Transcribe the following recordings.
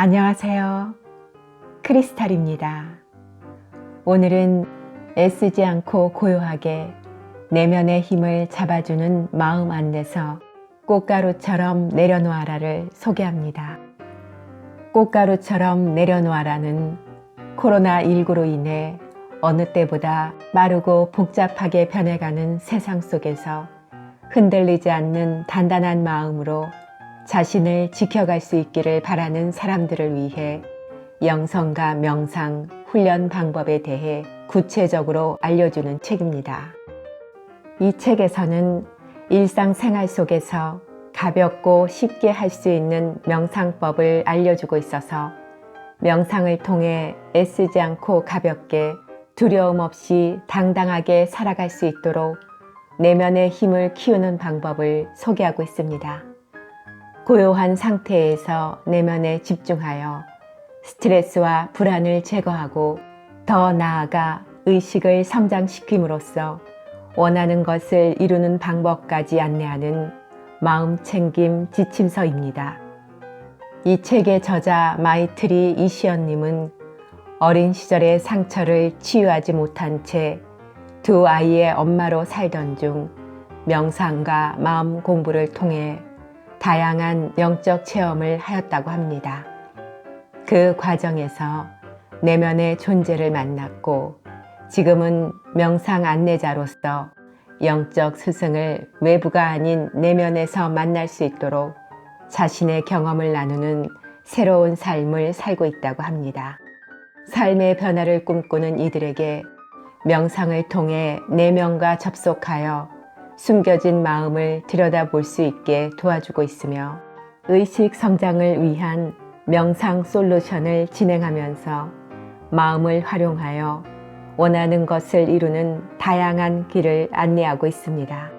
안녕하세요. 크리스탈입니다. 오늘은 애쓰지 않고 고요하게 내면의 힘을 잡아주는 마음 안내서 꽃가루처럼 내려놓아라를 소개합니다. 꽃가루처럼 내려놓아라는 코로나19로 인해 어느 때보다 빠르고 복잡하게 변해가는 세상 속에서 흔들리지 않는 단단한 마음으로 자신을 지켜갈 수 있기를 바라는 사람들을 위해 영성과 명상, 훈련 방법에 대해 구체적으로 알려주는 책입니다. 이 책에서는 일상생활 속에서 가볍고 쉽게 할 수 있는 명상법을 알려주고 있어서 명상을 통해 애쓰지 않고 가볍게 두려움 없이 당당하게 살아갈 수 있도록 내면의 힘을 키우는 방법을 소개하고 있습니다. 고요한 상태에서 내면에 집중하여 스트레스와 불안을 제거하고 더 나아가 의식을 성장시킴으로써 원하는 것을 이루는 방법까지 안내하는 마음챙김 지침서입니다. 이 책의 저자 마이트리 이시연님은 어린 시절의 상처를 치유하지 못한 채 두 아이의 엄마로 살던 중 명상과 마음 공부를 통해 다양한 영적 체험을 하였다고 합니다. 그 과정에서 내면의 존재를 만났고 지금은 명상 안내자로서 영적 스승을 외부가 아닌 내면에서 만날 수 있도록 자신의 경험을 나누는 새로운 삶을 살고 있다고 합니다. 삶의 변화를 꿈꾸는 이들에게 명상을 통해 내면과 접속하여 숨겨진 마음을 들여다볼 수 있게 도와주고 있으며 의식 성장을 위한 명상 솔루션을 진행하면서 마음을 활용하여 원하는 것을 이루는 다양한 길을 안내하고 있습니다.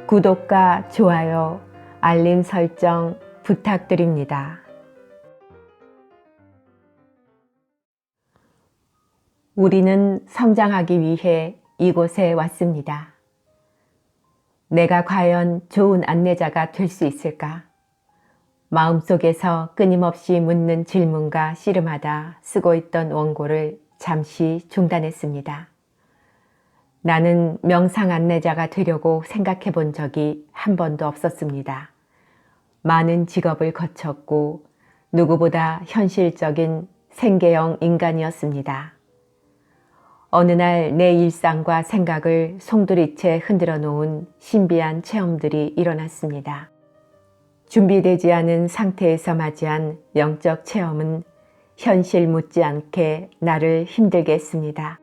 구독과 좋아요, 알림 설정 부탁드립니다. 우리는 성장하기 위해 이곳에 왔습니다. 내가 과연 좋은 안내자가 될 수 있을까? 마음속에서 끊임없이 묻는 질문과 씨름하다 쓰고 있던 원고를 잠시 중단했습니다. 나는 명상 안내자가 되려고 생각해 본 적이 한 번도 없었습니다. 많은 직업을 거쳤고 누구보다 현실적인 생계형 인간이었습니다. 어느 날 내 일상과 생각을 송두리째 흔들어 놓은 신비한 체험들이 일어났습니다. 준비되지 않은 상태에서 맞이한 영적 체험은 현실 묻지 않게 나를 힘들게 했습니다.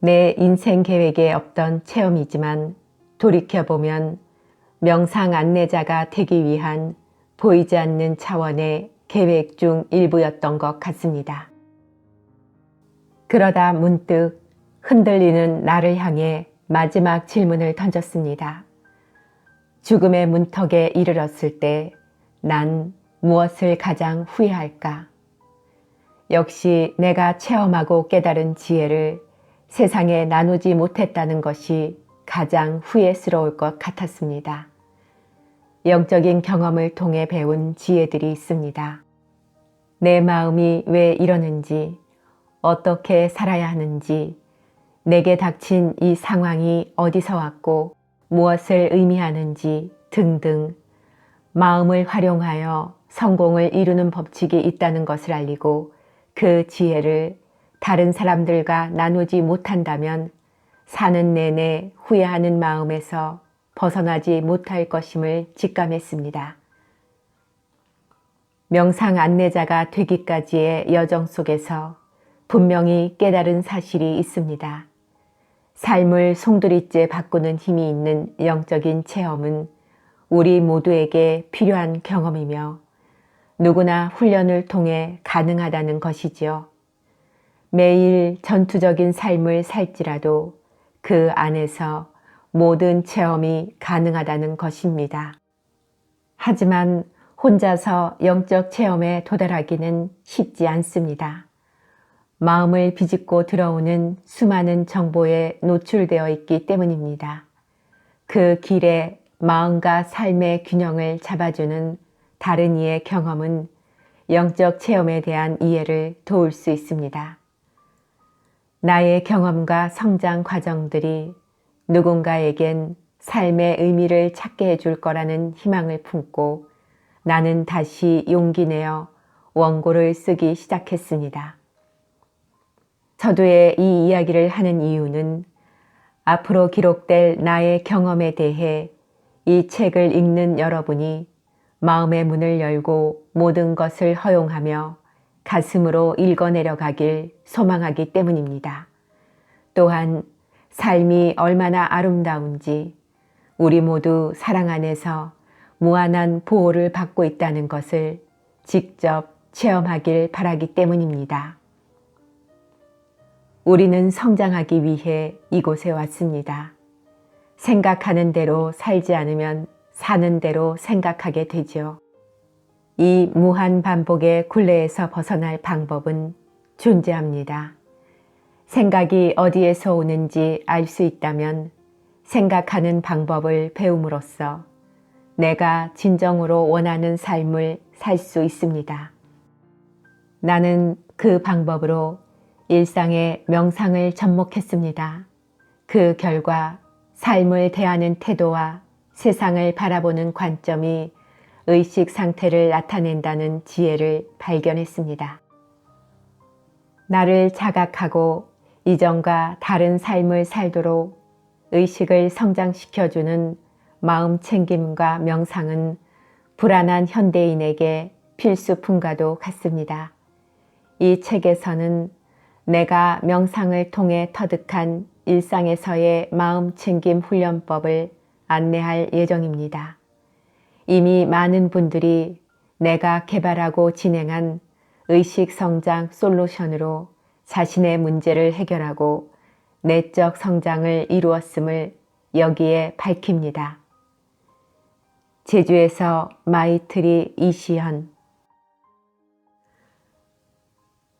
내 인생 계획에 없던 체험이지만 돌이켜보면 명상 안내자가 되기 위한 보이지 않는 차원의 계획 중 일부였던 것 같습니다. 그러다 문득 흔들리는 나를 향해 마지막 질문을 던졌습니다. 죽음의 문턱에 이르렀을 때 난 무엇을 가장 후회할까? 역시 내가 체험하고 깨달은 지혜를 세상에 나누지 못했다는 것이 가장 후회스러울 것 같았습니다. 영적인 경험을 통해 배운 지혜들이 있습니다. 내 마음이 왜 이러는지, 어떻게 살아야 하는지, 내게 닥친 이 상황이 어디서 왔고 무엇을 의미하는지 등등 마음을 활용하여 성공을 이루는 법칙이 있다는 것을 알리고 그 지혜를 다른 사람들과 나누지 못한다면 사는 내내 후회하는 마음에서 벗어나지 못할 것임을 직감했습니다. 명상 안내자가 되기까지의 여정 속에서 분명히 깨달은 사실이 있습니다. 삶을 송두리째 바꾸는 힘이 있는 영적인 체험은 우리 모두에게 필요한 경험이며 누구나 훈련을 통해 가능하다는 것이지요. 매일 전투적인 삶을 살지라도 그 안에서 모든 체험이 가능하다는 것입니다. 하지만 혼자서 영적 체험에 도달하기는 쉽지 않습니다. 마음을 비집고 들어오는 수많은 정보에 노출되어 있기 때문입니다. 그 길에 마음과 삶의 균형을 잡아주는 다른 이의 경험은 영적 체험에 대한 이해를 도울 수 있습니다. 나의 경험과 성장 과정들이 누군가에겐 삶의 의미를 찾게 해줄 거라는 희망을 품고 나는 다시 용기 내어 원고를 쓰기 시작했습니다. 서두에 이 이야기를 하는 이유는 앞으로 기록될 나의 경험에 대해 이 책을 읽는 여러분이 마음의 문을 열고 모든 것을 허용하며 가슴으로 읽어내려가길 소망하기 때문입니다. 또한 삶이 얼마나 아름다운지 우리 모두 사랑 안에서 무한한 보호를 받고 있다는 것을 직접 체험하길 바라기 때문입니다. 우리는 성장하기 위해 이곳에 왔습니다. 생각하는 대로 살지 않으면 사는 대로 생각하게 되죠. 이 무한 반복의 굴레에서 벗어날 방법은 존재합니다. 생각이 어디에서 오는지 알 수 있다면 생각하는 방법을 배움으로써 내가 진정으로 원하는 삶을 살 수 있습니다. 나는 그 방법으로 일상의 명상을 접목했습니다. 그 결과 삶을 대하는 태도와 세상을 바라보는 관점이 의식 상태를 나타낸다는 지혜를 발견했습니다. 나를 자각하고 이전과 다른 삶을 살도록 의식을 성장시켜주는 마음 챙김과 명상은 불안한 현대인에게 필수품과도 같습니다. 이 책에서는 내가 명상을 통해 터득한 일상에서의 마음 챙김 훈련법을 안내할 예정입니다. 이미 많은 분들이 내가 개발하고 진행한 의식 성장 솔루션으로 자신의 문제를 해결하고 내적 성장을 이루었음을 여기에 밝힙니다. 제주에서 마이트리 이시현.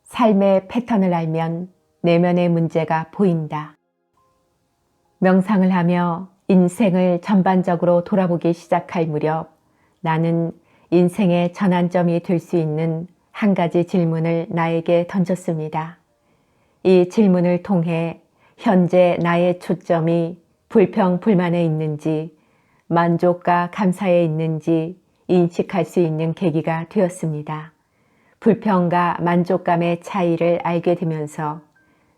삶의 패턴을 알면 내면의 문제가 보인다. 명상을 하며 인생을 전반적으로 돌아보기 시작할 무렵 나는 인생의 전환점이 될 수 있는 한 가지 질문을 나에게 던졌습니다. 이 질문을 통해 현재 나의 초점이 불평, 불만에 있는지 만족과 감사에 있는지 인식할 수 있는 계기가 되었습니다. 불평과 만족감의 차이를 알게 되면서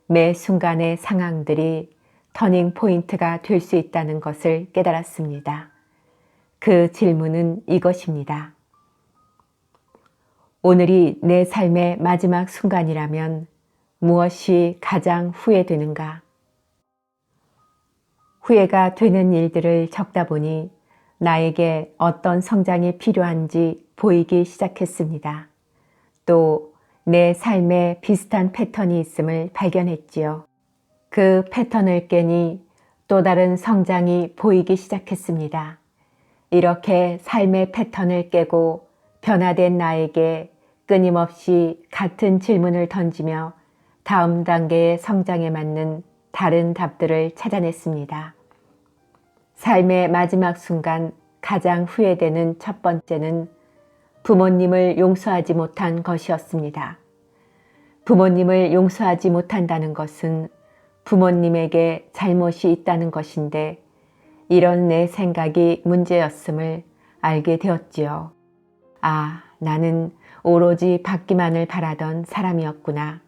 매 순간의 상황들이 터닝 포인트가 될 수 있다는 것을 깨달았습니다. 그 질문은 이것입니다. 오늘이 내 삶의 마지막 순간이라면 무엇이 가장 후회되는가? 후회가 되는 일들을 적다 보니 나에게 어떤 성장이 필요한지 보이기 시작했습니다. 또 내 삶에 비슷한 패턴이 있음을 발견했지요. 그 패턴을 깨니 또 다른 성장이 보이기 시작했습니다. 이렇게 삶의 패턴을 깨고 변화된 나에게 끊임없이 같은 질문을 던지며 다음 단계의 성장에 맞는 다른 답들을 찾아냈습니다. 삶의 마지막 순간 가장 후회되는 첫 번째는 부모님을 용서하지 못한 것이었습니다. 부모님을 용서하지 못한다는 것은 부모님에게 잘못이 있다는 것인데 이런 내 생각이 문제였음을 알게 되었지요. 아, 나는 오로지 받기만을 바라던 사람이었구나.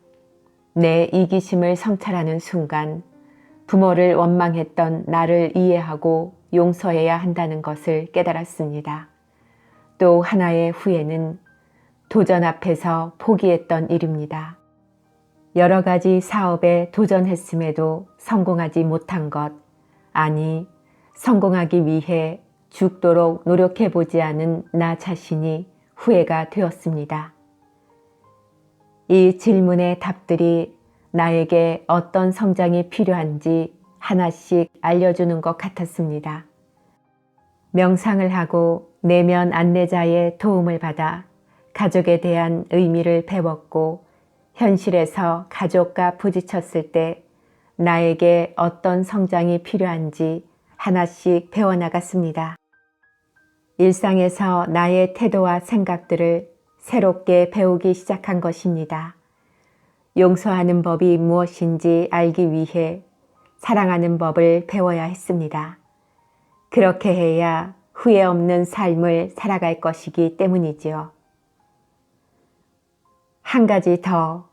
내 이기심을 성찰하는 순간 부모를 원망했던 나를 이해하고 용서해야 한다는 것을 깨달았습니다. 또 하나의 후회는 도전 앞에서 포기했던 일입니다. 여러 가지 사업에 도전했음에도 성공하지 못한 것, 아니 성공하기 위해 죽도록 노력해보지 않은 나 자신이 후회가 되었습니다. 이 질문의 답들이 나에게 어떤 성장이 필요한지 하나씩 알려주는 것 같았습니다. 명상을 하고 내면 안내자의 도움을 받아 가족에 대한 의미를 배웠고 현실에서 가족과 부딪혔을 때 나에게 어떤 성장이 필요한지 하나씩 배워나갔습니다. 일상에서 나의 태도와 생각들을 새롭게 배우기 시작한 것입니다. 용서하는 법이 무엇인지 알기 위해 사랑하는 법을 배워야 했습니다. 그렇게 해야 후회 없는 삶을 살아갈 것이기 때문이지요. 한 가지 더,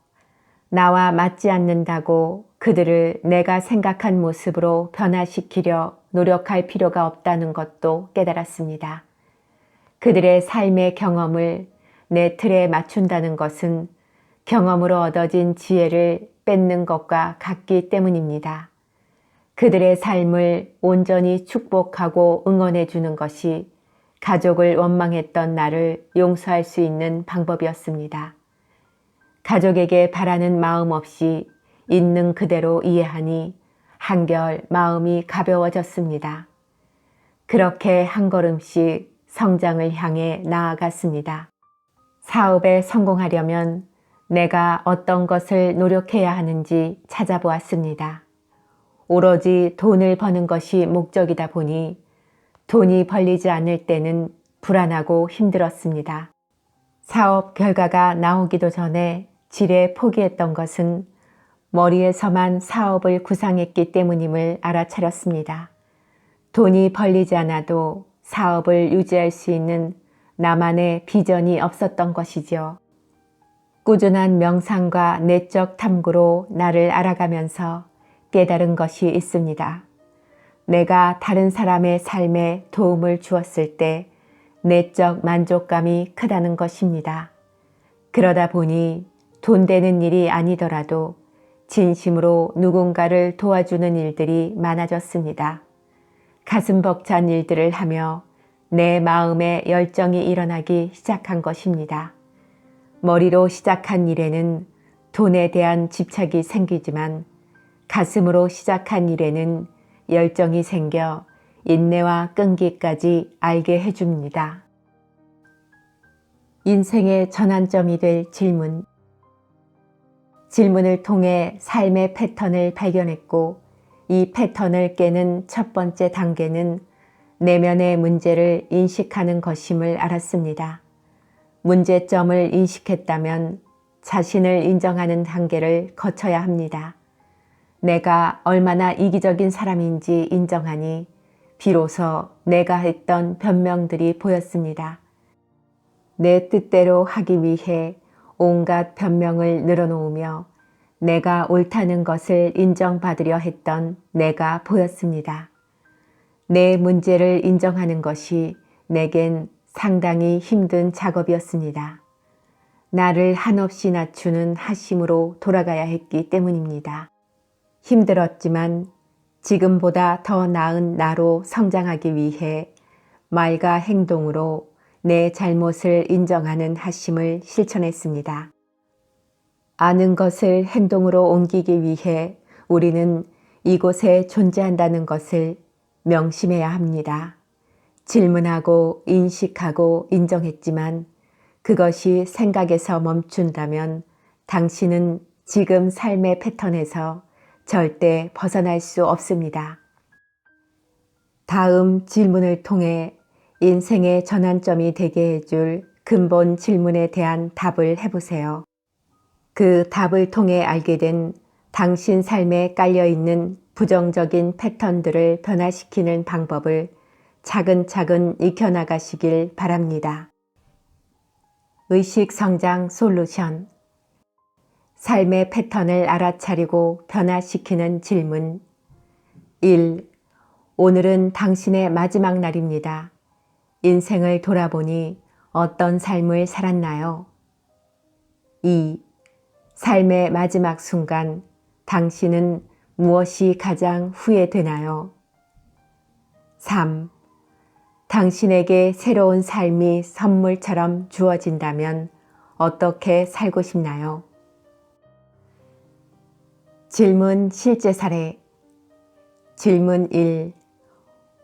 나와 맞지 않는다고 그들을 내가 생각한 모습으로 변화시키려 노력할 필요가 없다는 것도 깨달았습니다. 그들의 삶의 경험을 내 틀에 맞춘다는 것은 경험으로 얻어진 지혜를 뺏는 것과 같기 때문입니다. 그들의 삶을 온전히 축복하고 응원해 주는 것이 가족을 원망했던 나를 용서할 수 있는 방법이었습니다. 가족에게 바라는 마음 없이 있는 그대로 이해하니 한결 마음이 가벼워졌습니다. 그렇게 한 걸음씩 성장을 향해 나아갔습니다. 사업에 성공하려면 내가 어떤 것을 노력해야 하는지 찾아보았습니다. 오로지 돈을 버는 것이 목적이다 보니 돈이 벌리지 않을 때는 불안하고 힘들었습니다. 사업 결과가 나오기도 전에 지레 포기했던 것은 머리에서만 사업을 구상했기 때문임을 알아차렸습니다. 돈이 벌리지 않아도 사업을 유지할 수 있는 나만의 비전이 없었던 것이지요. 꾸준한 명상과 내적 탐구로 나를 알아가면서 깨달은 것이 있습니다. 내가 다른 사람의 삶에 도움을 주었을 때 내적 만족감이 크다는 것입니다. 그러다 보니 돈 되는 일이 아니더라도 진심으로 누군가를 도와주는 일들이 많아졌습니다. 가슴 벅찬 일들을 하며 내 마음에 열정이 일어나기 시작한 것입니다. 머리로 시작한 일에는 돈에 대한 집착이 생기지만 가슴으로 시작한 일에는 열정이 생겨 인내와 끈기까지 알게 해줍니다. 인생의 전환점이 될 질문. 질문을 통해 삶의 패턴을 발견했고 이 패턴을 깨는 첫 번째 단계는 내면의 문제를 인식하는 것임을 알았습니다. 문제점을 인식했다면 자신을 인정하는 단계를 거쳐야 합니다. 내가 얼마나 이기적인 사람인지 인정하니 비로소 내가 했던 변명들이 보였습니다. 내 뜻대로 하기 위해 온갖 변명을 늘어놓으며 내가 옳다는 것을 인정받으려 했던 내가 보였습니다. 내 문제를 인정하는 것이 내겐 상당히 힘든 작업이었습니다. 나를 한없이 낮추는 하심으로 돌아가야 했기 때문입니다. 힘들었지만 지금보다 더 나은 나로 성장하기 위해 말과 행동으로 내 잘못을 인정하는 하심을 실천했습니다. 아는 것을 행동으로 옮기기 위해 우리는 이곳에 존재한다는 것을 명심해야 합니다. 질문하고 인식하고 인정했지만 그것이 생각에서 멈춘다면 당신은 지금 삶의 패턴에서 절대 벗어날 수 없습니다. 다음 질문을 통해 인생의 전환점이 되게 해줄 근본 질문에 대한 답을 해보세요. 그 답을 통해 알게 된 당신 삶에 깔려있는 부정적인 패턴들을 변화시키는 방법을 차근차근 익혀나가시길 바랍니다. 의식성장 솔루션. 삶의 패턴을 알아차리고 변화시키는 질문. 1. 오늘은 당신의 마지막 날입니다. 인생을 돌아보니 어떤 삶을 살았나요? 2. 삶의 마지막 순간 당신은 무엇이 가장 후회되나요? 3. 당신에게 새로운 삶이 선물처럼 주어진다면 어떻게 살고 싶나요? 질문 실제 사례. 질문 1.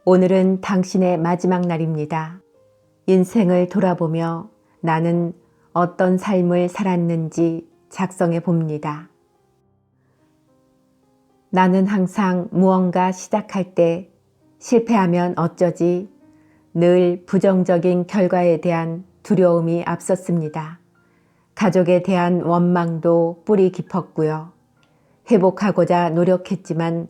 오늘은 당신의 마지막 날입니다. 인생을 돌아보며 나는 어떤 삶을 살았는지 작성해 봅니다. 나는 항상 무언가 시작할 때 실패하면 어쩌지 늘 부정적인 결과에 대한 두려움이 앞섰습니다. 가족에 대한 원망도 뿌리 깊었고요. 회복하고자 노력했지만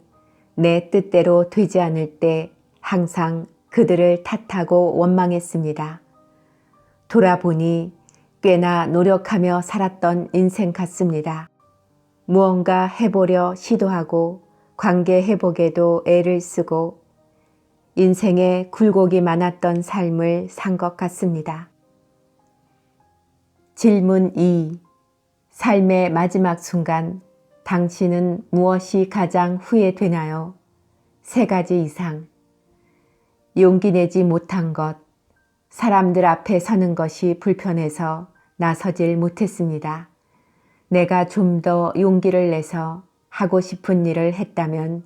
내 뜻대로 되지 않을 때 항상 그들을 탓하고 원망했습니다. 돌아보니 꽤나 노력하며 살았던 인생 같습니다. 무언가 해보려 시도하고 관계 회복에도 애를 쓰고 인생에 굴곡이 많았던 삶을 산 것 같습니다. 질문 2. 삶의 마지막 순간 당신은 무엇이 가장 후회되나요? 3가지 이상. 용기 내지 못한 것, 사람들 앞에 서는 것이 불편해서 나서질 못했습니다. 내가 좀 더 용기를 내서 하고 싶은 일을 했다면,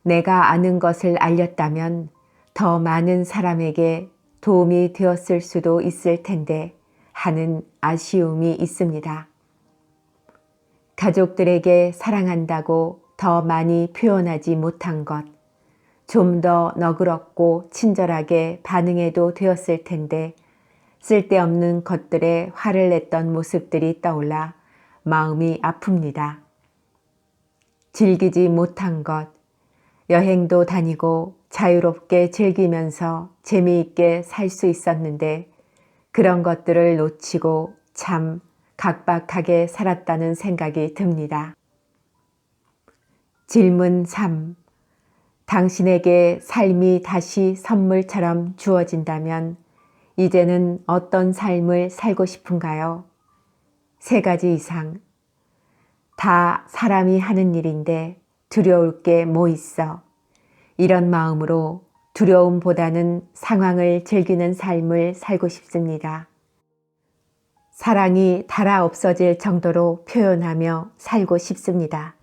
내가 아는 것을 알렸다면 더 많은 사람에게 도움이 되었을 수도 있을 텐데 하는 아쉬움이 있습니다. 가족들에게 사랑한다고 더 많이 표현하지 못한 것, 좀 더 너그럽고 친절하게 반응해도 되었을 텐데 쓸데없는 것들에 화를 냈던 모습들이 떠올라 마음이 아픕니다. 즐기지 못한 것, 여행도 다니고 자유롭게 즐기면서 재미있게 살 수 있었는데 그런 것들을 놓치고 참 각박하게 살았다는 생각이 듭니다. 질문 3. 당신에게 삶이 다시 선물처럼 주어진다면 이제는 어떤 삶을 살고 싶은가요? 3가지 이상. 다 사람이 하는 일인데 두려울 게 뭐 있어. 이런 마음으로 두려움보다는 상황을 즐기는 삶을 살고 싶습니다. 사랑이 닳아 없어질 정도로 표현하며 살고 싶습니다.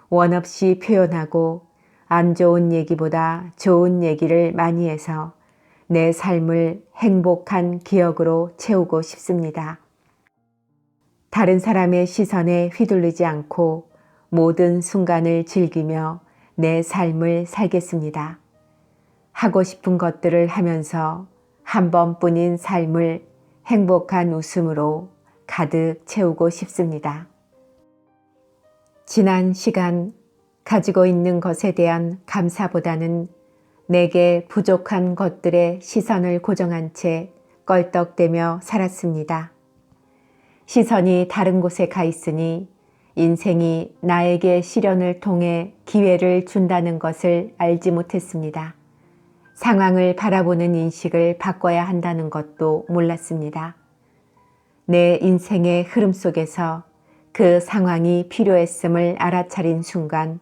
원 없이 표현하고 안 좋은 얘기보다 좋은 얘기를 많이 해서 내 삶을 행복한 기억으로 채우고 싶습니다. 다른 사람의 시선에 휘둘리지 않고 모든 순간을 즐기며 내 삶을 살겠습니다. 하고 싶은 것들을 하면서 한 번뿐인 삶을 행복한 웃음으로 가득 채우고 싶습니다. 지난 시간 가지고 있는 것에 대한 감사보다는 내게 부족한 것들에 시선을 고정한 채 껄떡대며 살았습니다. 시선이 다른 곳에 가 있으니 인생이 나에게 시련을 통해 기회를 준다는 것을 알지 못했습니다. 상황을 바라보는 인식을 바꿔야 한다는 것도 몰랐습니다. 내 인생의 흐름 속에서 그 상황이 필요했음을 알아차린 순간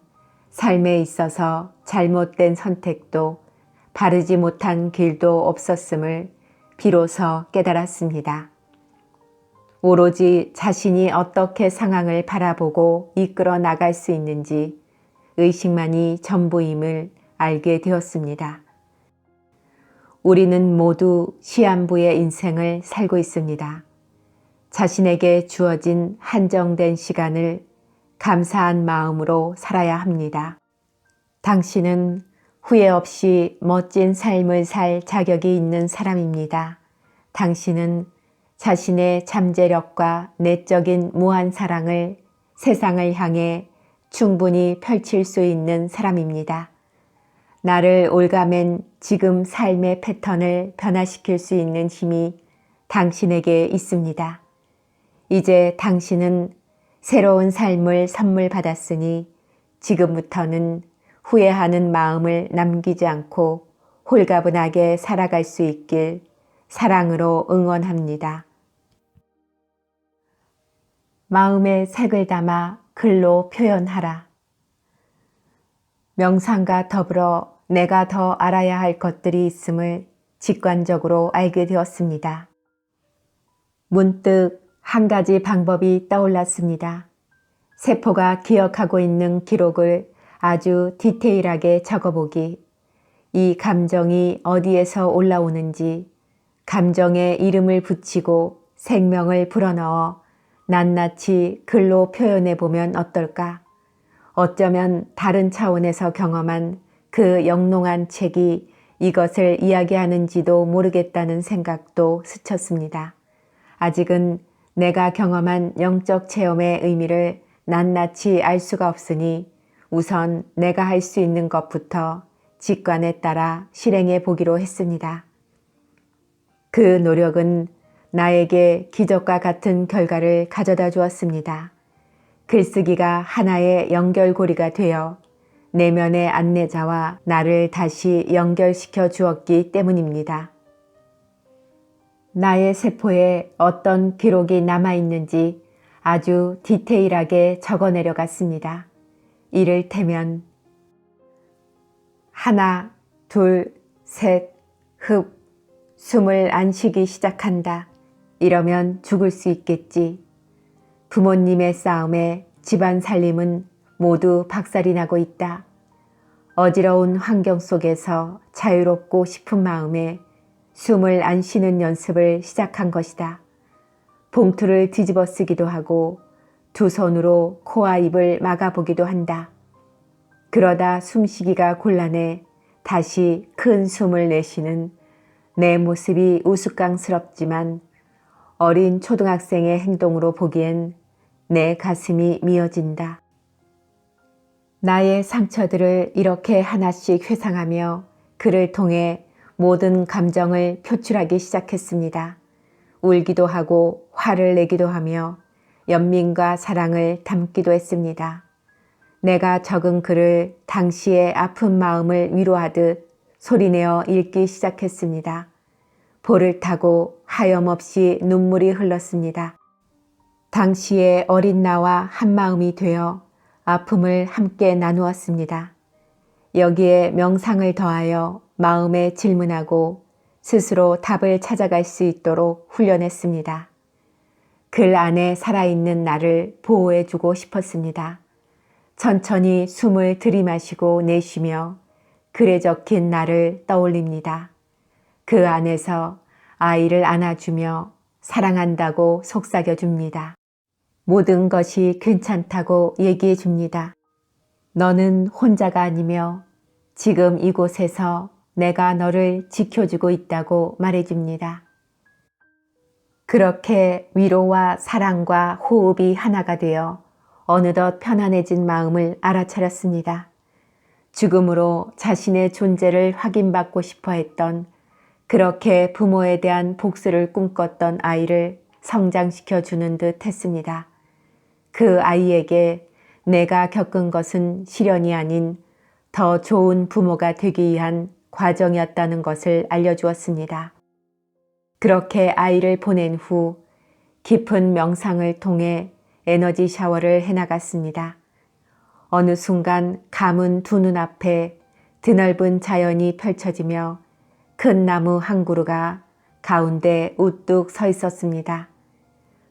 삶에 있어서 잘못된 선택도 바르지 못한 길도 없었음을 비로소 깨달았습니다. 오로지 자신이 어떻게 상황을 바라보고 이끌어 나갈 수 있는지 의식만이 전부임을 알게 되었습니다. 우리는 모두 시한부의 인생을 살고 있습니다. 자신에게 주어진 한정된 시간을 감사한 마음으로 살아야 합니다. 당신은 후회 없이 멋진 삶을 살 자격이 있는 사람입니다. 당신은 자신의 잠재력과 내적인 무한 사랑을 세상을 향해 충분히 펼칠 수 있는 사람입니다. 나를 올가맨 지금 삶의 패턴을 변화시킬 수 있는 힘이 당신에게 있습니다. 이제 당신은 새로운 삶을 선물 받았으니 지금부터는 후회하는 마음을 남기지 않고 홀가분하게 살아갈 수 있길 사랑으로 응원합니다. 마음에 색을 담아 글로 표현하라. 명상과 더불어 내가 더 알아야 할 것들이 있음을 직관적으로 알게 되었습니다. 문득 한 가지 방법이 떠올랐습니다. 세포가 기억하고 있는 기록을 아주 디테일하게 적어보기. 이 감정이 어디에서 올라오는지 감정에 이름을 붙이고 생명을 불어넣어 낱낱이 글로 표현해보면 어떨까? 어쩌면 다른 차원에서 경험한 그 영롱한 책이 이것을 이야기하는지도 모르겠다는 생각도 스쳤습니다. 아직은 내가 경험한 영적 체험의 의미를 낱낱이 알 수가 없으니 우선 내가 할 수 있는 것부터 직관에 따라 실행해 보기로 했습니다. 그 노력은 나에게 기적과 같은 결과를 가져다 주었습니다. 글쓰기가 하나의 연결고리가 되어 내면의 안내자와 나를 다시 연결시켜 주었기 때문입니다. 나의 세포에 어떤 기록이 남아있는지 아주 디테일하게 적어 내려갔습니다. 이를테면 하나, 둘, 셋, 흡, 숨을 안 쉬기 시작한다. 이러면 죽을 수 있겠지. 부모님의 싸움에 집안 살림은 모두 박살이 나고 있다. 어지러운 환경 속에서 자유롭고 싶은 마음에 숨을 안 쉬는 연습을 시작한 것이다. 봉투를 뒤집어 쓰기도 하고 두 손으로 코와 입을 막아보기도 한다. 그러다 숨쉬기가 곤란해 다시 큰 숨을 내쉬는 내 모습이 우스꽝스럽지만 어린 초등학생의 행동으로 보기엔 내 가슴이 미어진다. 나의 상처들을 이렇게 하나씩 회상하며 글을 통해 모든 감정을 표출하기 시작했습니다. 울기도 하고 화를 내기도 하며 연민과 사랑을 담기도 했습니다. 내가 적은 글을 당시의 아픈 마음을 위로하듯 소리내어 읽기 시작했습니다. 볼을 타고 하염없이 눈물이 흘렀습니다. 당시의 어린 나와 한마음이 되어 아픔을 함께 나누었습니다. 여기에 명상을 더하여 마음에 질문하고 스스로 답을 찾아갈 수 있도록 훈련했습니다. 글 안에 살아있는 나를 보호해주고 싶었습니다. 천천히 숨을 들이마시고 내쉬며 글에 적힌 나를 떠올립니다. 그 안에서 아이를 안아주며 사랑한다고 속삭여줍니다. 모든 것이 괜찮다고 얘기해줍니다. 너는 혼자가 아니며 지금 이곳에서 내가 너를 지켜주고 있다고 말해줍니다. 그렇게 위로와 사랑과 호흡이 하나가 되어 어느덧 편안해진 마음을 알아차렸습니다. 죽음으로 자신의 존재를 확인받고 싶어 했던, 그렇게 부모에 대한 복수를 꿈꿨던 아이를 성장시켜 주는 듯 했습니다. 그 아이에게 내가 겪은 것은 시련이 아닌 더 좋은 부모가 되기 위한 과정이었다는 것을 알려주었습니다. 그렇게 아이를 보낸 후 깊은 명상을 통해 에너지 샤워를 해나갔습니다. 어느 순간 감은 두 눈앞에 드넓은 자연이 펼쳐지며 큰 나무 한 그루가 가운데 우뚝 서 있었습니다.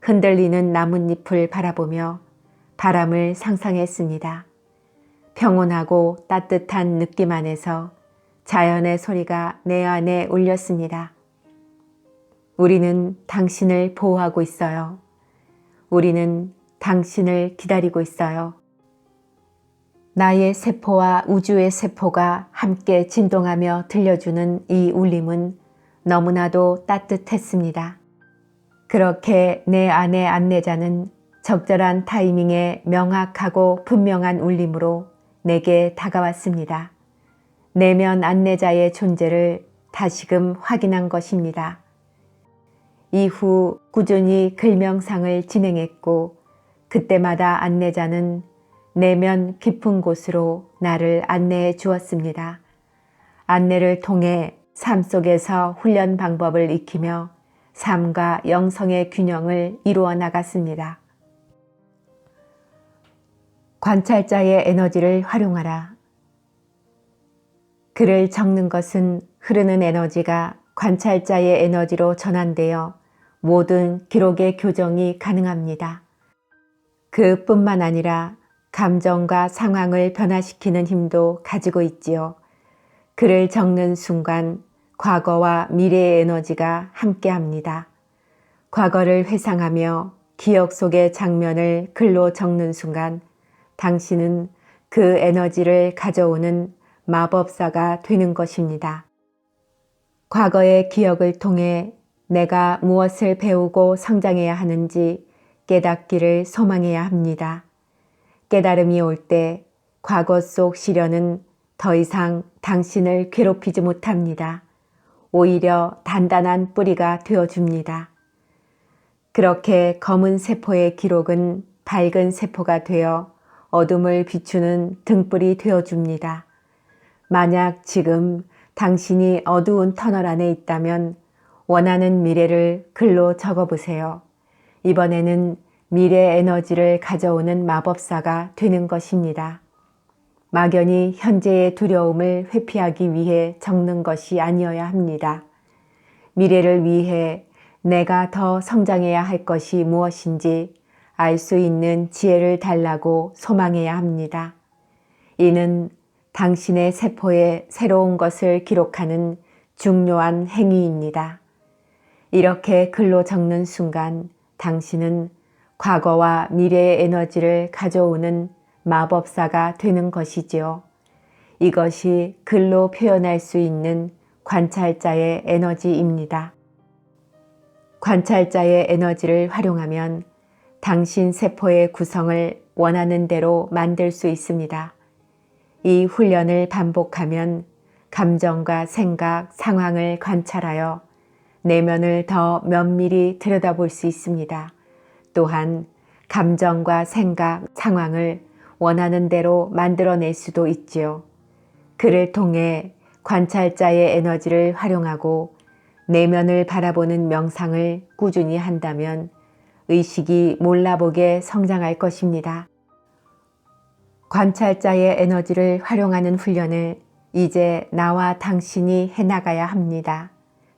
흔들리는 나뭇잎을 바라보며 바람을 상상했습니다. 평온하고 따뜻한 느낌 안에서 자연의 소리가 내 안에 울렸습니다. 우리는 당신을 보호하고 있어요. 우리는 당신을 기다리고 있어요. 나의 세포와 우주의 세포가 함께 진동하며 들려주는 이 울림은 너무나도 따뜻했습니다. 그렇게 내 안의 안내자는 적절한 타이밍에 명확하고 분명한 울림으로 내게 다가왔습니다. 내면 안내자의 존재를 다시금 확인한 것입니다. 이후 꾸준히 글명상을 진행했고 그때마다 안내자는 내면 깊은 곳으로 나를 안내해 주었습니다. 안내를 통해 삶 속에서 훈련 방법을 익히며 삶과 영성의 균형을 이루어 나갔습니다. 관찰자의 에너지를 활용하라. 글을 적는 것은 흐르는 에너지가 관찰자의 에너지로 전환되어 모든 기록의 교정이 가능합니다. 그뿐만 아니라 감정과 상황을 변화시키는 힘도 가지고 있지요. 글을 적는 순간 과거와 미래의 에너지가 함께합니다. 과거를 회상하며 기억 속의 장면을 글로 적는 순간 당신은 그 에너지를 가져오는 마법사가 되는 것입니다. 과거의 기억을 통해 내가 무엇을 배우고 성장해야 하는지 깨닫기를 소망해야 합니다. 깨달음이 올 때 과거 속 시련은 더 이상 당신을 괴롭히지 못합니다. 오히려 단단한 뿌리가 되어줍니다. 그렇게 검은 세포의 기록은 밝은 세포가 되어 어둠을 비추는 등불이 되어줍니다. 만약 지금 당신이 어두운 터널 안에 있다면 원하는 미래를 글로 적어보세요. 이번에는 미래 에너지를 가져오는 마법사가 되는 것입니다. 막연히 현재의 두려움을 회피하기 위해 적는 것이 아니어야 합니다. 미래를 위해 내가 더 성장해야 할 것이 무엇인지 알 수 있는 지혜를 달라고 소망해야 합니다. 이는 당신의 세포에 새로운 것을 기록하는 중요한 행위입니다. 이렇게 글로 적는 순간 당신은 과거와 미래의 에너지를 가져오는 마법사가 되는 것이지요. 이것이 글로 표현할 수 있는 관찰자의 에너지입니다. 관찰자의 에너지를 활용하면 당신 세포의 구성을 원하는 대로 만들 수 있습니다. 이 훈련을 반복하면 감정과 생각, 상황을 관찰하여 내면을 더 면밀히 들여다볼 수 있습니다. 또한 감정과 생각, 상황을 원하는 대로 만들어낼 수도 있지요. 그를 통해 관찰자의 에너지를 활용하고 내면을 바라보는 명상을 꾸준히 한다면 의식이 몰라보게 성장할 것입니다. 관찰자의 에너지를 활용하는 훈련을 이제 나와 당신이 해나가야 합니다.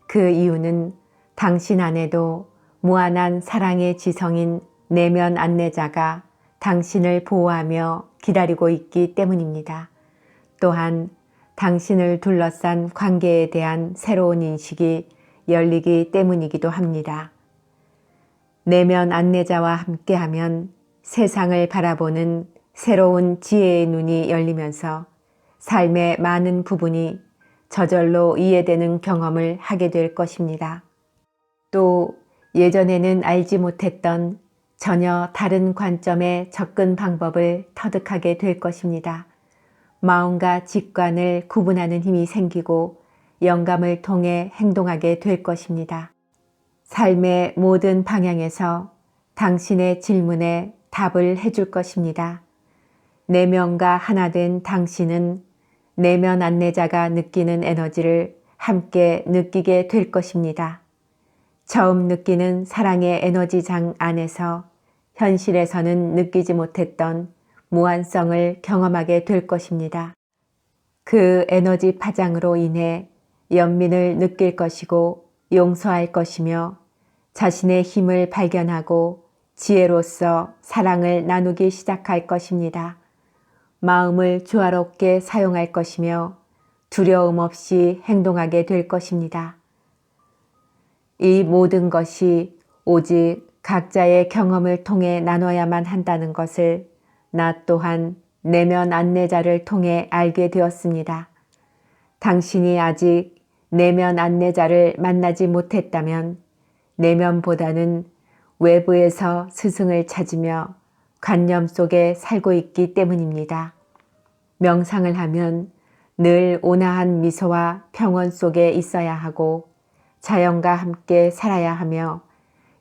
그 이유는 당신 안에도 무한한 사랑의 지성인 내면 안내자가 당신을 보호하며 기다리고 있기 때문입니다. 또한 당신을 둘러싼 관계에 대한 새로운 인식이 열리기 때문이기도 합니다. 내면 안내자와 함께하면 세상을 바라보는 새로운 지혜의 눈이 열리면서 삶의 많은 부분이 저절로 이해되는 경험을 하게 될 것입니다. 또 예전에는 알지 못했던 전혀 다른 관점의 접근 방법을 터득하게 될 것입니다. 마음과 직관을 구분하는 힘이 생기고 영감을 통해 행동하게 될 것입니다. 삶의 모든 방향에서 당신의 질문에 답을 해줄 것입니다. 내면과 하나 된 당신은 내면 안내자가 느끼는 에너지를 함께 느끼게 될 것입니다. 처음 느끼는 사랑의 에너지장 안에서 현실에서는 느끼지 못했던 무한성을 경험하게 될 것입니다. 그 에너지 파장으로 인해 연민을 느낄 것이고 용서할 것이며 자신의 힘을 발견하고 지혜로서 사랑을 나누기 시작할 것입니다. 마음을 조화롭게 사용할 것이며 두려움 없이 행동하게 될 것입니다. 이 모든 것이 오직 각자의 경험을 통해 나눠야만 한다는 것을 나 또한 내면 안내자를 통해 알게 되었습니다. 당신이 아직 내면 안내자를 만나지 못했다면 내면보다는 외부에서 스승을 찾으며 관념 속에 살고 있기 때문입니다. 명상을 하면 늘 온화한 미소와 평온 속에 있어야 하고 자연과 함께 살아야 하며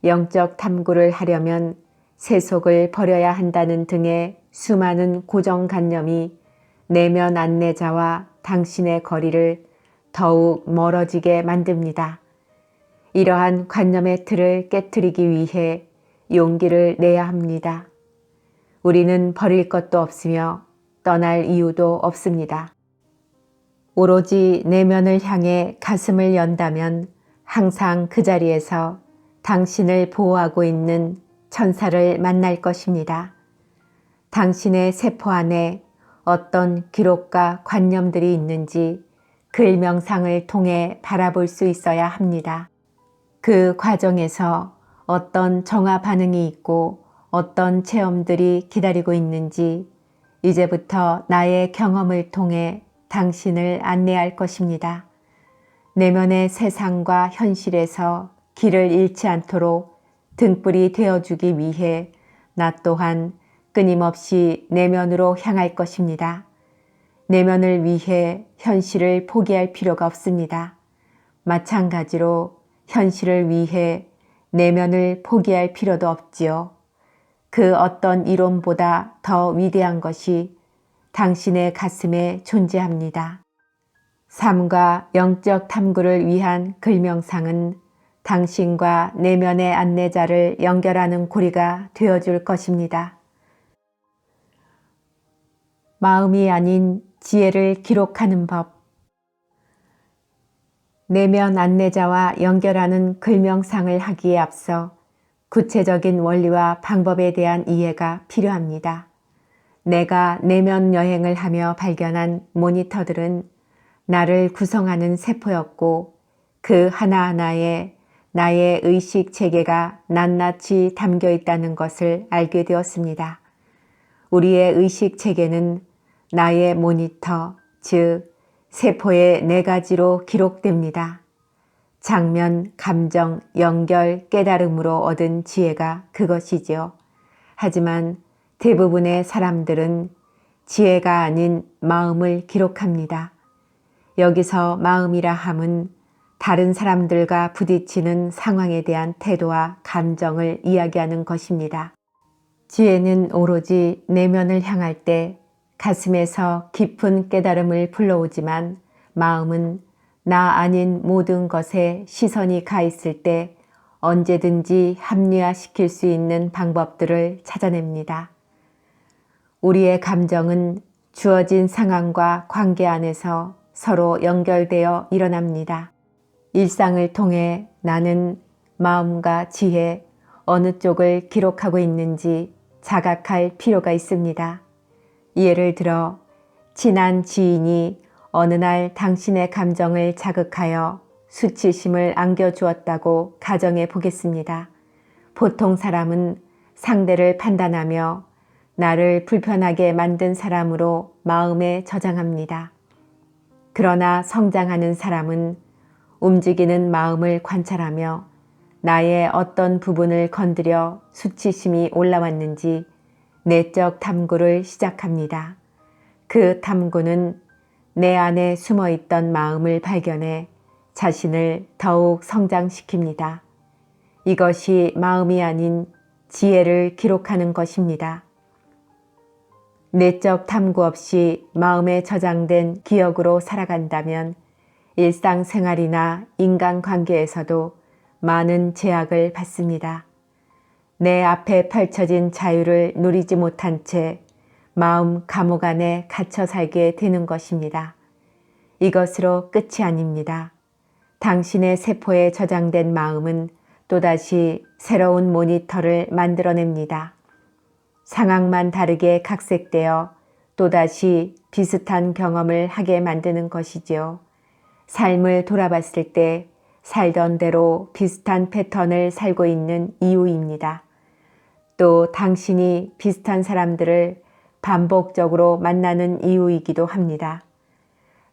영적 탐구를 하려면 세속을 버려야 한다는 등의 수많은 고정관념이 내면 안내자와 당신의 거리를 더욱 멀어지게 만듭니다. 이러한 관념의 틀을 깨트리기 위해 용기를 내야 합니다. 우리는 버릴 것도 없으며 떠날 이유도 없습니다. 오로지 내면을 향해 가슴을 연다면 항상 그 자리에서 당신을 보호하고 있는 천사를 만날 것입니다. 당신의 세포 안에 어떤 기록과 관념들이 있는지 글 명상을 통해 바라볼 수 있어야 합니다. 그 과정에서 어떤 정화 반응이 있고 어떤 체험들이 기다리고 있는지 이제부터 나의 경험을 통해 당신을 안내할 것입니다. 내면의 세상과 현실에서 길을 잃지 않도록 등불이 되어주기 위해 나 또한 끊임없이 내면으로 향할 것입니다. 내면을 위해 현실을 포기할 필요가 없습니다. 마찬가지로 현실을 위해 내면을 포기할 필요도 없지요. 그 어떤 이론보다 더 위대한 것이 당신의 가슴에 존재합니다. 삶과 영적 탐구를 위한 글명상은 당신과 내면의 안내자를 연결하는 고리가 되어줄 것입니다. 마음이 아닌 지혜를 기록하는 법. 내면 안내자와 연결하는 글명상을 하기에 앞서 구체적인 원리와 방법에 대한 이해가 필요합니다. 내가 내면 여행을 하며 발견한 모니터들은 나를 구성하는 세포였고 그 하나하나에 나의 의식 체계가 낱낱이 담겨 있다는 것을 알게 되었습니다. 우리의 의식 체계는 나의 모니터, 즉 세포의 4가지로 기록됩니다. 장면, 감정, 연결, 깨달음으로 얻은 지혜가 그것이지요. 하지만 대부분의 사람들은 지혜가 아닌 마음을 기록합니다. 여기서 마음이라 함은 다른 사람들과 부딪히는 상황에 대한 태도와 감정을 이야기하는 것입니다. 지혜는 오로지 내면을 향할 때 가슴에서 깊은 깨달음을 불러오지만 마음은 나 아닌 모든 것에 시선이 가 있을 때 언제든지 합리화시킬 수 있는 방법들을 찾아냅니다. 우리의 감정은 주어진 상황과 관계 안에서 서로 연결되어 일어납니다. 일상을 통해 나는 마음과 지혜 어느 쪽을 기록하고 있는지 자각할 필요가 있습니다. 예를 들어 친한 지인이 어느 날 당신의 감정을 자극하여 수치심을 안겨주었다고 가정해 보겠습니다. 보통 사람은 상대를 판단하며 나를 불편하게 만든 사람으로 마음에 저장합니다. 그러나 성장하는 사람은 움직이는 마음을 관찰하며 나의 어떤 부분을 건드려 수치심이 올라왔는지 내적 탐구를 시작합니다. 그 탐구는 내 안에 숨어있던 마음을 발견해 자신을 더욱 성장시킵니다. 이것이 마음이 아닌 지혜를 기록하는 것입니다. 내적 탐구 없이 마음에 저장된 기억으로 살아간다면 일상생활이나 인간관계에서도 많은 제약을 받습니다. 내 앞에 펼쳐진 자유를 누리지 못한 채 마음 감옥 안에 갇혀 살게 되는 것입니다. 이것으로 끝이 아닙니다. 당신의 세포에 저장된 마음은 또다시 새로운 모니터를 만들어냅니다. 상황만 다르게 각색되어 또다시 비슷한 경험을 하게 만드는 것이지요. 삶을 돌아봤을 때 살던 대로 비슷한 패턴을 살고 있는 이유입니다. 또 당신이 비슷한 사람들을 반복적으로 만나는 이유이기도 합니다.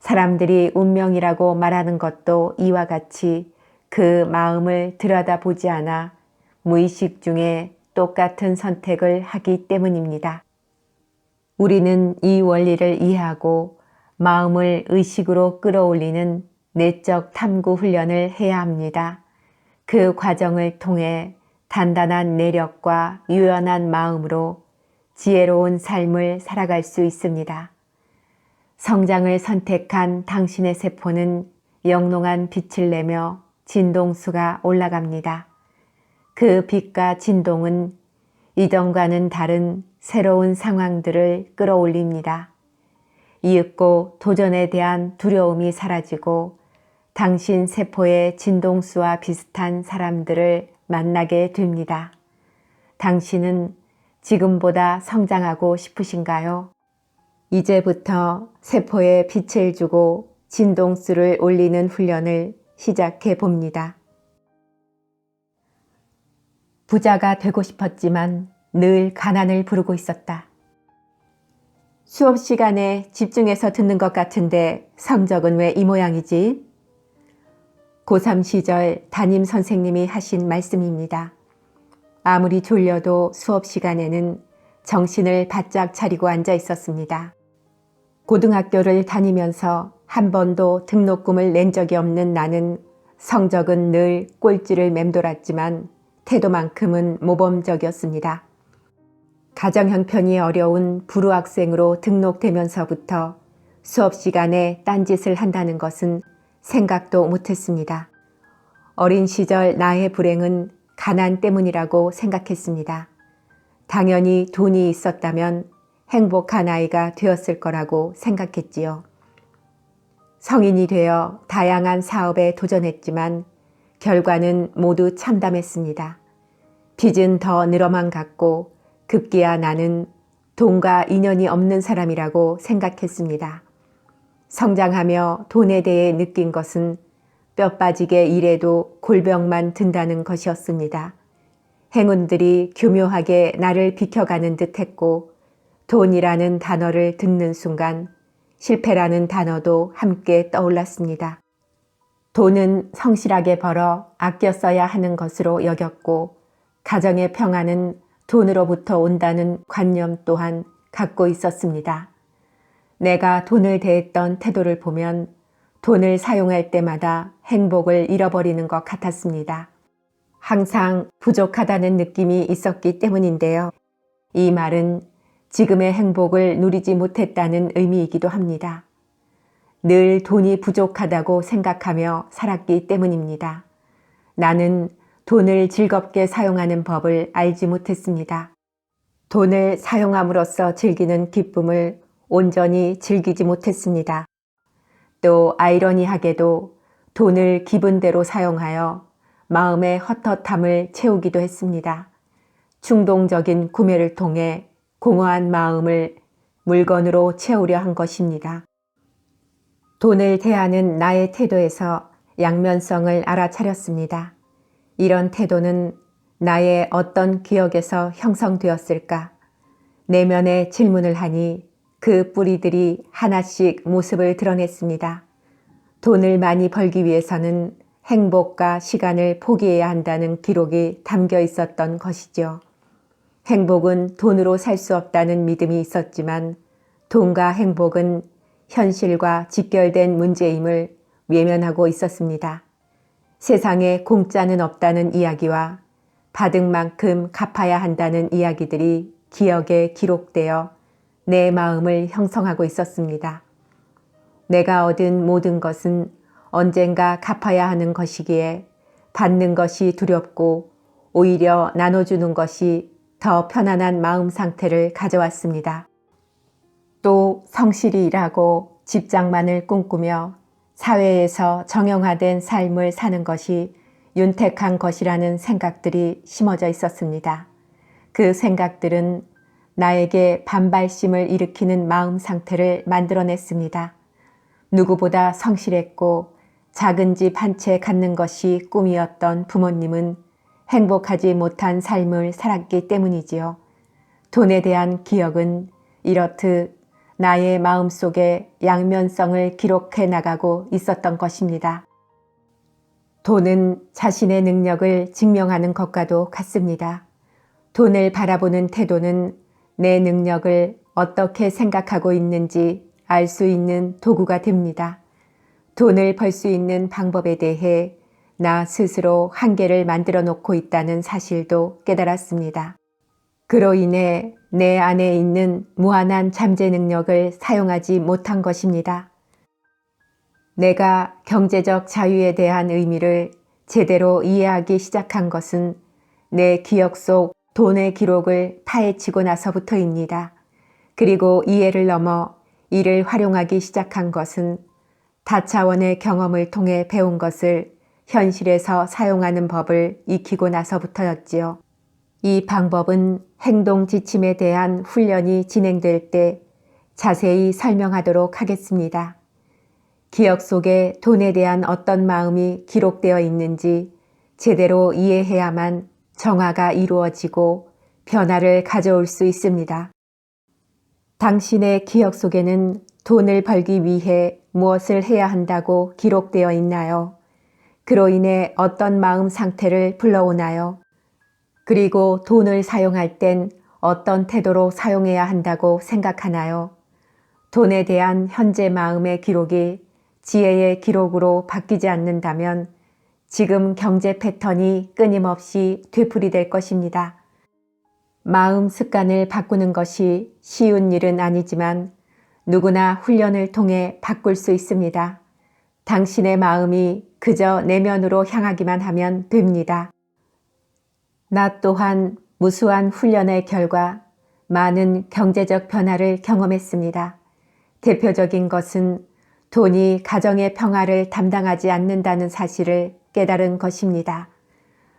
사람들이 운명이라고 말하는 것도 이와 같이 그 마음을 들여다보지 않아 무의식 중에 똑같은 선택을 하기 때문입니다. 우리는 이 원리를 이해하고 마음을 의식으로 끌어올리는 내적 탐구 훈련을 해야 합니다. 그 과정을 통해 단단한 내력과 유연한 마음으로 지혜로운 삶을 살아갈 수 있습니다. 성장을 선택한 당신의 세포는 영롱한 빛을 내며 진동수가 올라갑니다. 그 빛과 진동은 이전과는 다른 새로운 상황들을 끌어올립니다. 이윽고 도전에 대한 두려움이 사라지고 당신 세포의 진동수와 비슷한 사람들을 만나게 됩니다. 당신은 지금보다 성장하고 싶으신가요? 이제부터 세포에 빛을 주고 진동수를 올리는 훈련을 시작해 봅니다. 부자가 되고 싶었지만 늘 가난을 부르고 있었다. 수업 시간에 집중해서 듣는 것 같은데 성적은 왜 이 모양이지? 고3 시절 담임 선생님이 하신 말씀입니다. 아무리 졸려도 수업 시간에는 정신을 바짝 차리고 앉아 있었습니다. 고등학교를 다니면서 한 번도 등록금을 낸 적이 없는 나는 성적은 늘 꼴찌를 맴돌았지만 태도만큼은 모범적이었습니다. 가정 형편이 어려운 불우학생으로 등록되면서부터 수업 시간에 딴짓을 한다는 것은 생각도 못했습니다. 어린 시절 나의 불행은 가난 때문이라고 생각했습니다. 당연히 돈이 있었다면 행복한 아이가 되었을 거라고 생각했지요. 성인이 되어 다양한 사업에 도전했지만 결과는 모두 참담했습니다. 빚은 더 늘어만 갔고 급기야 나는 돈과 인연이 없는 사람이라고 생각했습니다. 성장하며 돈에 대해 느낀 것은 뼈 빠지게 일해도 골병만 든다는 것이었습니다. 행운들이 교묘하게 나를 비켜가는 듯 했고 돈이라는 단어를 듣는 순간 실패라는 단어도 함께 떠올랐습니다. 돈은 성실하게 벌어 아껴 써야 하는 것으로 여겼고 가정의 평안은 돈으로부터 온다는 관념 또한 갖고 있었습니다. 내가 돈을 대했던 태도를 보면 돈을 사용할 때마다 행복을 잃어버리는 것 같았습니다. 항상 부족하다는 느낌이 있었기 때문인데요. 이 말은 지금의 행복을 누리지 못했다는 의미이기도 합니다. 늘 돈이 부족하다고 생각하며 살았기 때문입니다. 나는 돈을 즐겁게 사용하는 법을 알지 못했습니다. 돈을 사용함으로써 즐기는 기쁨을 온전히 즐기지 못했습니다. 또 아이러니하게도 돈을 기분대로 사용하여 마음의 헛헛함을 채우기도 했습니다. 충동적인 구매를 통해 공허한 마음을 물건으로 채우려 한 것입니다. 돈을 대하는 나의 태도에서 양면성을 알아차렸습니다. 이런 태도는 나의 어떤 기억에서 형성되었을까? 내면에 질문을 하니 그 뿌리들이 하나씩 모습을 드러냈습니다. 돈을 많이 벌기 위해서는 행복과 시간을 포기해야 한다는 기록이 담겨 있었던 것이죠. 행복은 돈으로 살 수 없다는 믿음이 있었지만 돈과 행복은 현실과 직결된 문제임을 외면하고 있었습니다. 세상에 공짜는 없다는 이야기와 받은 만큼 갚아야 한다는 이야기들이 기억에 기록되어 내 마음을 형성하고 있었습니다. 내가 얻은 모든 것은 언젠가 갚아야 하는 것이기에 받는 것이 두렵고 오히려 나눠주는 것이 더 편안한 마음 상태를 가져왔습니다. 또 성실히 일하고 집장만을 꿈꾸며 사회에서 정형화된 삶을 사는 것이 윤택한 것이라는 생각들이 심어져 있었습니다. 그 생각들은 나에게 반발심을 일으키는 마음 상태를 만들어냈습니다. 누구보다 성실했고 작은 집 한 채 갖는 것이 꿈이었던 부모님은 행복하지 못한 삶을 살았기 때문이지요. 돈에 대한 기억은 이렇듯 나의 마음속에 양면성을 기록해 나가고 있었던 것입니다. 돈은 자신의 능력을 증명하는 것과도 같습니다. 돈을 바라보는 태도는 내 능력을 어떻게 생각하고 있는지 알 수 있는 도구가 됩니다. 돈을 벌 수 있는 방법에 대해 나 스스로 한계를 만들어 놓고 있다는 사실도 깨달았습니다. 그로 인해 내 안에 있는 무한한 잠재 능력을 사용하지 못한 것입니다. 내가 경제적 자유에 대한 의미를 제대로 이해하기 시작한 것은 내 기억 속 돈의 기록을 파헤치고 나서부터입니다. 그리고 이해를 넘어 이를 활용하기 시작한 것은 다차원의 경험을 통해 배운 것을 현실에서 사용하는 법을 익히고 나서부터였지요. 이 방법은 행동 지침에 대한 훈련이 진행될 때 자세히 설명하도록 하겠습니다. 기억 속에 돈에 대한 어떤 마음이 기록되어 있는지 제대로 이해해야만 정화가 이루어지고 변화를 가져올 수 있습니다. 당신의 기억 속에는 돈을 벌기 위해 무엇을 해야 한다고 기록되어 있나요? 그로 인해 어떤 마음 상태를 불러오나요? 그리고 돈을 사용할 땐 어떤 태도로 사용해야 한다고 생각하나요? 돈에 대한 현재 마음의 기록이 지혜의 기록으로 바뀌지 않는다면 지금 경제 패턴이 끊임없이 되풀이될 것입니다. 마음 습관을 바꾸는 것이 쉬운 일은 아니지만 누구나 훈련을 통해 바꿀 수 있습니다. 당신의 마음이 그저 내면으로 향하기만 하면 됩니다. 나 또한 무수한 훈련의 결과 많은 경제적 변화를 경험했습니다. 대표적인 것은 돈이 가정의 평화를 담당하지 않는다는 사실을 깨달은 것입니다.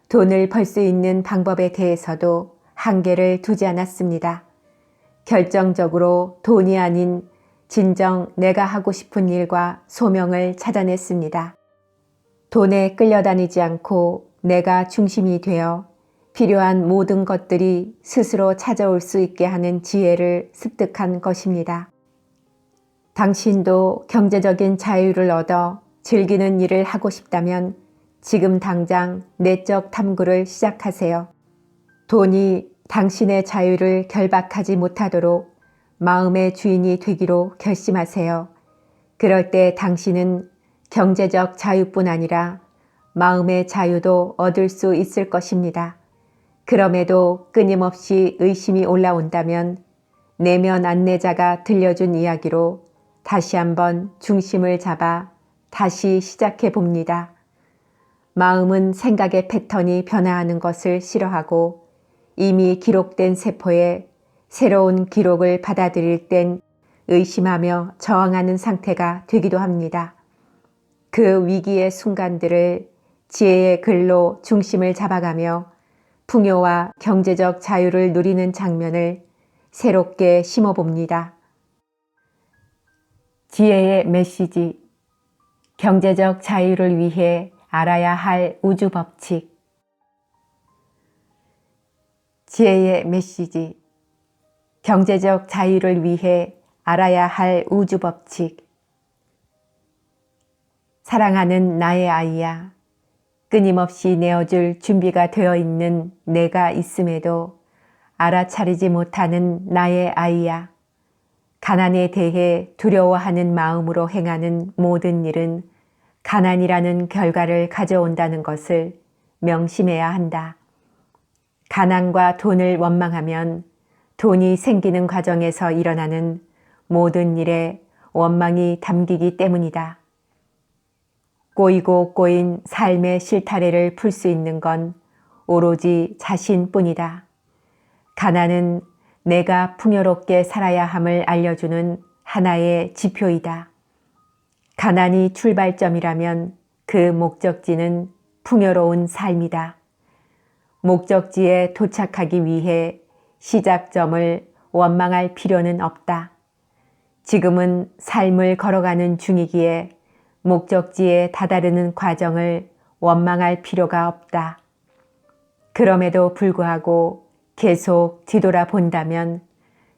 돈을 벌 수 있는 방법에 대해서도 한계를 두지 않았습니다. 결정적으로 돈이 아닌 진정 내가 하고 싶은 일과 소명을 찾아냈습니다. 돈에 끌려다니지 않고 내가 중심이 되어 필요한 모든 것들이 스스로 찾아올 수 있게 하는 지혜를 습득한 것입니다. 당신도 경제적인 자유를 얻어 즐기는 일을 하고 싶다면 지금 당장 내적 탐구를 시작하세요. 돈이 당신의 자유를 결박하지 못하도록 마음의 주인이 되기로 결심하세요. 그럴 때 당신은 경제적 자유뿐 아니라 마음의 자유도 얻을 수 있을 것입니다. 그럼에도 끊임없이 의심이 올라온다면 내면 안내자가 들려준 이야기로 다시 한번 중심을 잡아 다시 시작해 봅니다. 마음은 생각의 패턴이 변화하는 것을 싫어하고 이미 기록된 세포에 새로운 기록을 받아들일 땐 의심하며 저항하는 상태가 되기도 합니다. 그 위기의 순간들을 지혜의 글로 중심을 잡아가며 풍요와 경제적 자유를 누리는 장면을 새롭게 심어봅니다. 지혜의 메시지, 경제적 자유를 위해 알아야 할 우주 법칙. 지혜의 메시지, 경제적 자유를 위해 알아야 할 우주 법칙. 사랑하는 나의 아이야, 끊임없이 내어줄 준비가 되어 있는 내가 있음에도 알아차리지 못하는 나의 아이야. 가난에 대해 두려워하는 마음으로 행하는 모든 일은 가난이라는 결과를 가져온다는 것을 명심해야 한다. 가난과 돈을 원망하면 돈이 생기는 과정에서 일어나는 모든 일에 원망이 담기기 때문이다. 꼬이고 꼬인 삶의 실타래를 풀 수 있는 건 오로지 자신뿐이다. 가난은 내가 풍요롭게 살아야 함을 알려주는 하나의 지표이다. 가난이 출발점이라면 그 목적지는 풍요로운 삶이다. 목적지에 도착하기 위해 시작점을 원망할 필요는 없다. 지금은 삶을 걸어가는 중이기에 목적지에 다다르는 과정을 원망할 필요가 없다. 그럼에도 불구하고 계속 뒤돌아본다면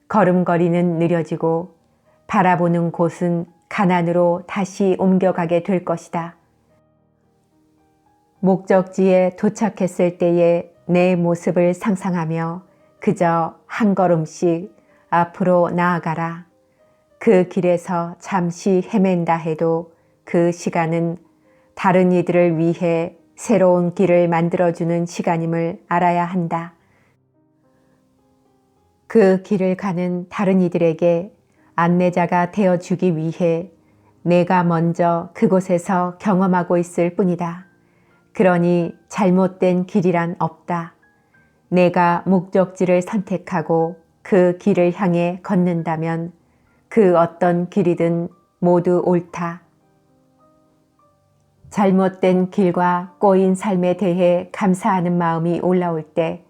걸음걸이는 느려지고 바라보는 곳은 가난으로 다시 옮겨가게 될 것이다. 목적지에 도착했을 때의 내 모습을 상상하며 그저 한 걸음씩 앞으로 나아가라. 그 길에서 잠시 헤맨다 해도 그 시간은 다른 이들을 위해 새로운 길을 만들어주는 시간임을 알아야 한다. 그 길을 가는 다른 이들에게 안내자가 되어주기 위해 내가 먼저 그곳에서 경험하고 있을 뿐이다. 그러니 잘못된 길이란 없다. 내가 목적지를 선택하고 그 길을 향해 걷는다면 그 어떤 길이든 모두 옳다. 잘못된 길과 꼬인 삶에 대해 감사하는 마음이 올라올 때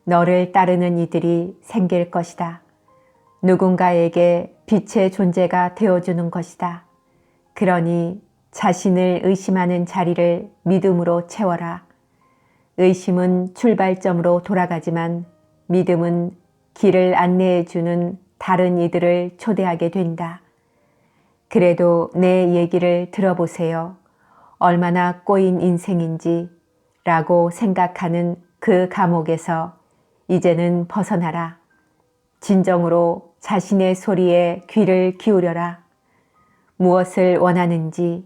너를 따르는 이들이 생길 것이다. 누군가에게 빛의 존재가 되어주는 것이다. 그러니 자신을 의심하는 자리를 믿음으로 채워라. 의심은 출발점으로 돌아가지만 믿음은 길을 안내해주는 다른 이들을 초대하게 된다. 그래도 내 얘기를 들어보세요. 얼마나 꼬인 인생인지 라고 생각하는 그 감옥에서 이제는 벗어나라. 진정으로 자신의 소리에 귀를 기울여라. 무엇을 원하는지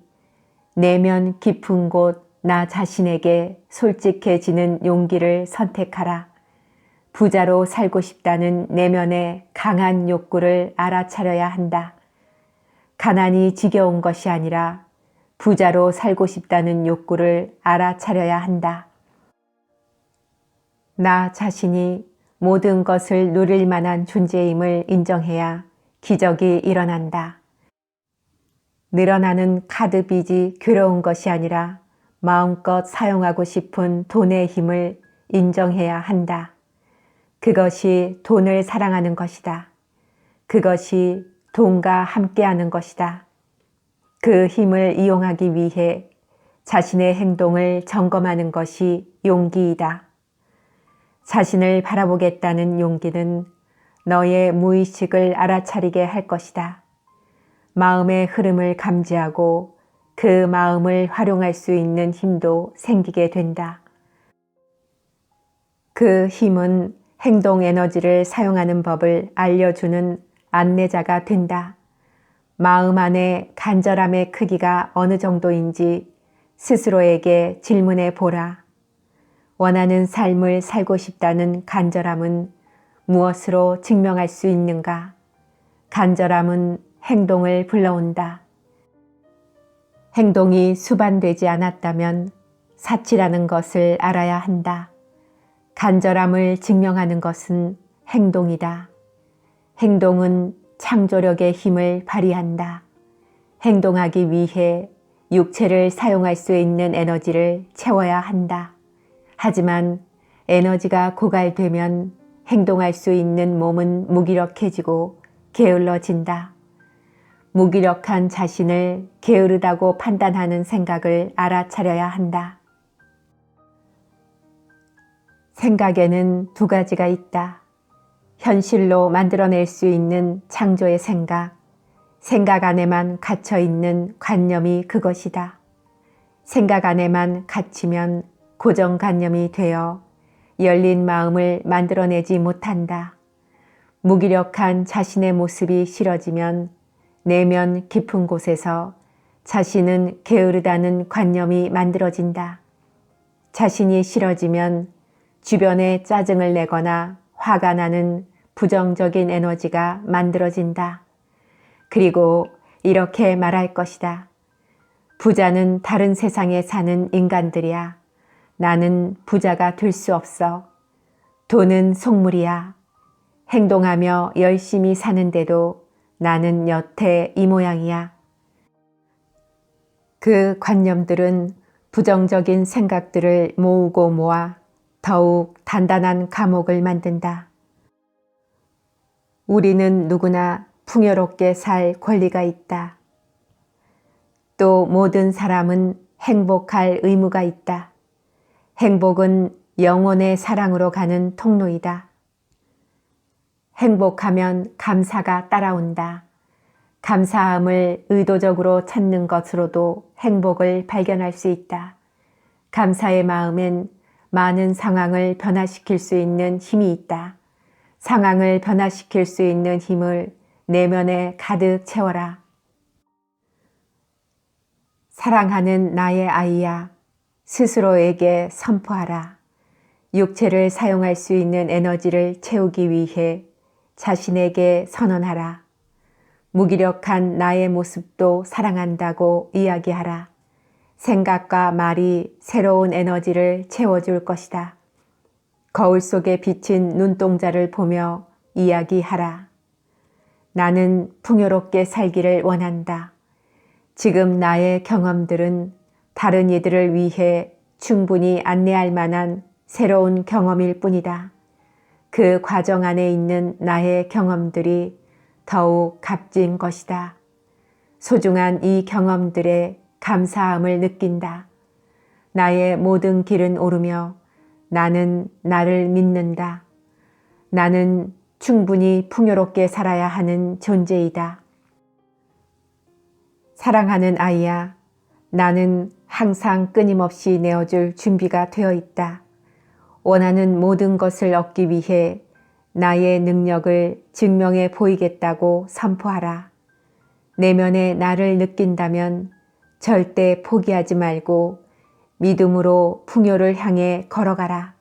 내면 깊은 곳 나 자신에게 솔직해지는 용기를 선택하라. 부자로 살고 싶다는 내면의 강한 욕구를 알아차려야 한다. 가난이 지겨운 것이 아니라 부자로 살고 싶다는 욕구를 알아차려야 한다. 나 자신이 모든 것을 누릴 만한 존재임을 인정해야 기적이 일어난다. 늘어나는 카드 빚이 괴로운 것이 아니라 마음껏 사용하고 싶은 돈의 힘을 인정해야 한다. 그것이 돈을 사랑하는 것이다. 그것이 돈과 함께하는 것이다. 그 힘을 이용하기 위해 자신의 행동을 점검하는 것이 용기이다. 자신을 바라보겠다는 용기는 너의 무의식을 알아차리게 할 것이다. 마음의 흐름을 감지하고 그 마음을 활용할 수 있는 힘도 생기게 된다. 그 힘은 행동 에너지를 사용하는 법을 알려주는 안내자가 된다. 마음 안의 간절함의 크기가 어느 정도인지 스스로에게 질문해 보라. 원하는 삶을 살고 싶다는 간절함은 무엇으로 증명할 수 있는가? 간절함은 행동을 불러온다. 행동이 수반되지 않았다면 사치라는 것을 알아야 한다. 간절함을 증명하는 것은 행동이다. 행동은 창조력의 힘을 발휘한다. 행동하기 위해 육체를 사용할 수 있는 에너지를 채워야 한다. 하지만 에너지가 고갈되면 행동할 수 있는 몸은 무기력해지고 게을러진다. 무기력한 자신을 게으르다고 판단하는 생각을 알아차려야 한다. 생각에는 두 가지가 있다. 현실로 만들어낼 수 있는 창조의 생각, 생각 안에만 갇혀있는 관념이 그것이다. 생각 안에만 갇히면 고정관념이 되어 열린 마음을 만들어내지 못한다. 무기력한 자신의 모습이 싫어지면 내면 깊은 곳에서 자신은 게으르다는 관념이 만들어진다. 자신이 싫어지면 주변에 짜증을 내거나 화가 나는 부정적인 에너지가 만들어진다. 그리고 이렇게 말할 것이다. 부자는 다른 세상에 사는 인간들이야. 나는 부자가 될 수 없어. 돈은 속물이야. 행동하며 열심히 사는데도 나는 여태 이 모양이야. 그 관념들은 부정적인 생각들을 모으고 모아 더욱 단단한 감옥을 만든다. 우리는 누구나 풍요롭게 살 권리가 있다. 또 모든 사람은 행복할 의무가 있다. 행복은 영혼의 사랑으로 가는 통로이다. 행복하면 감사가 따라온다. 감사함을 의도적으로 찾는 것으로도 행복을 발견할 수 있다. 감사의 마음엔 많은 상황을 변화시킬 수 있는 힘이 있다. 상황을 변화시킬 수 있는 힘을 내면에 가득 채워라. 사랑하는 나의 아이야, 스스로에게 선포하라. 육체를 사용할 수 있는 에너지를 채우기 위해 자신에게 선언하라. 무기력한 나의 모습도 사랑한다고 이야기하라. 생각과 말이 새로운 에너지를 채워줄 것이다. 거울 속에 비친 눈동자를 보며 이야기하라. 나는 풍요롭게 살기를 원한다. 지금 나의 경험들은 다른 이들을 위해 충분히 안내할 만한 새로운 경험일 뿐이다. 그 과정 안에 있는 나의 경험들이 더욱 값진 것이다. 소중한 이 경험들에 감사함을 느낀다. 나의 모든 길은 오르며 나는 나를 믿는다. 나는 충분히 풍요롭게 살아야 하는 존재이다. 사랑하는 아이야, 나는 항상 끊임없이 내어줄 준비가 되어 있다. 원하는 모든 것을 얻기 위해 나의 능력을 증명해 보이겠다고 선포하라. 내면의 나를 느낀다면 절대 포기하지 말고 믿음으로 풍요를 향해 걸어가라.